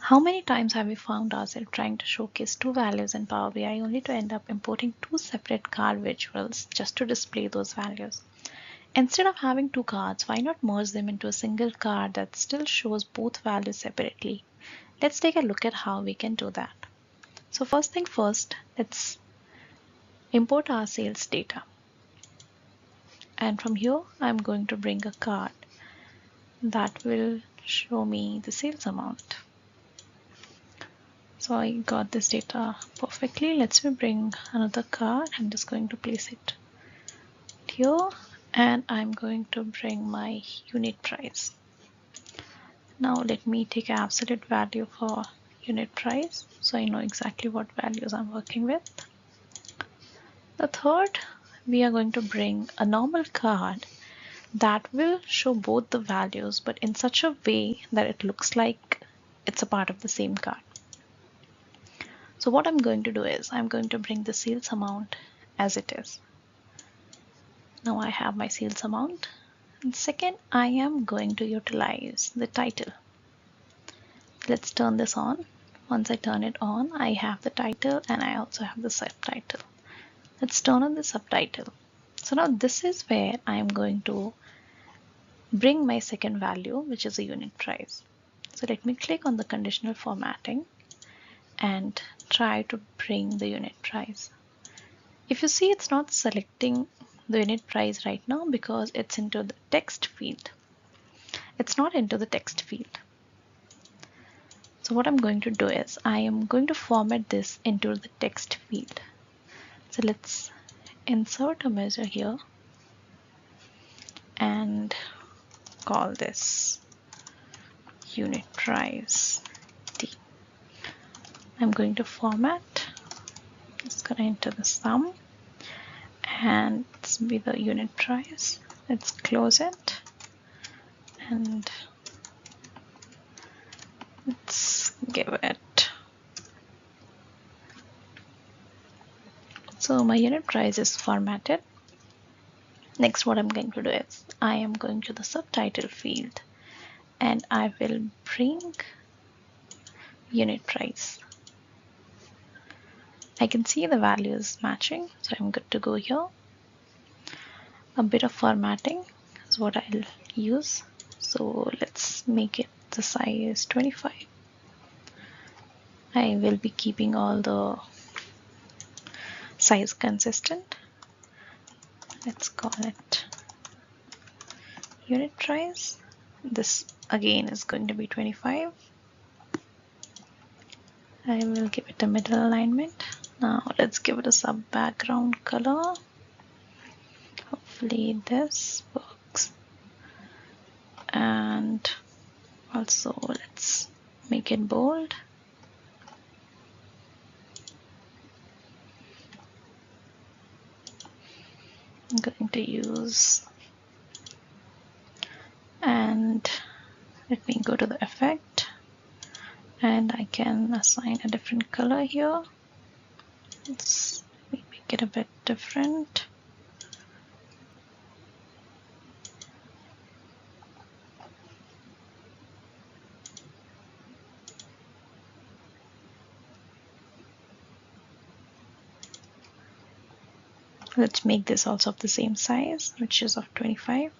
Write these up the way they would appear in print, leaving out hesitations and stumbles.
How many times have we found ourselves trying to showcase two values in Power BI only to end up importing two separate card visuals just to display those values? Instead of having two cards, why not merge them into a single card that still shows both values separately? Let's take a look at how we can do that. So first thing first, let's import our sales data. And from here, I'm going to bring a card that will show me the sales amount. So I got this data perfectly. Let's bring another card. I'm just going to place it here, and I'm going to bring my unit price. Now let me take an absolute value for unit price so I know exactly what values I'm working with. The third, we are going to bring a normal card that will show both the values but in such a way that it looks like it's a part of the same card. So what I'm going to do is I'm going to bring the sales amount as it is. Now I have my sales amount. And second, I am going to utilize the title. Let's turn this on. Once I turn it on, I have the title and I also have the subtitle. Let's turn on the subtitle. So now this is where I am going to bring my second value, which is a unit price. So let me click on the conditional formatting and try to bring the unit price. If you see, it's not selecting the unit price right now because it's into the text field. It's not into the text field. So what I'm going to do is I am going to format this into the text field. So let's insert a measure here and call this unit price T. I'm going to format. Just gonna enter the sum and it's be the unit price. Let's close it and let's give it. So my unit price is formatted. Next, what I'm going to do is I am going to the subtitle field and I will bring unit price. I can see the values matching, so I'm good to go here. A bit of formatting is what I'll use. So let's make it the size 25. I will be keeping all the size consistent. Let's call it unit price. This again is going to be 25. I will give it a middle alignment. Now let's give it a sub background color. Hopefully this works. And also let's make it bold. I'm going to use, and let me go to the effect and I can assign a different color here. Let's make it a bit different. Let's make this also of the same size, which is of 25.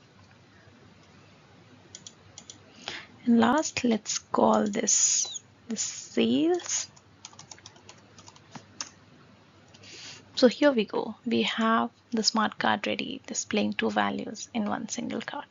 And last, let's call this sales. So here we go. We have the smart card ready, displaying two values in one single card.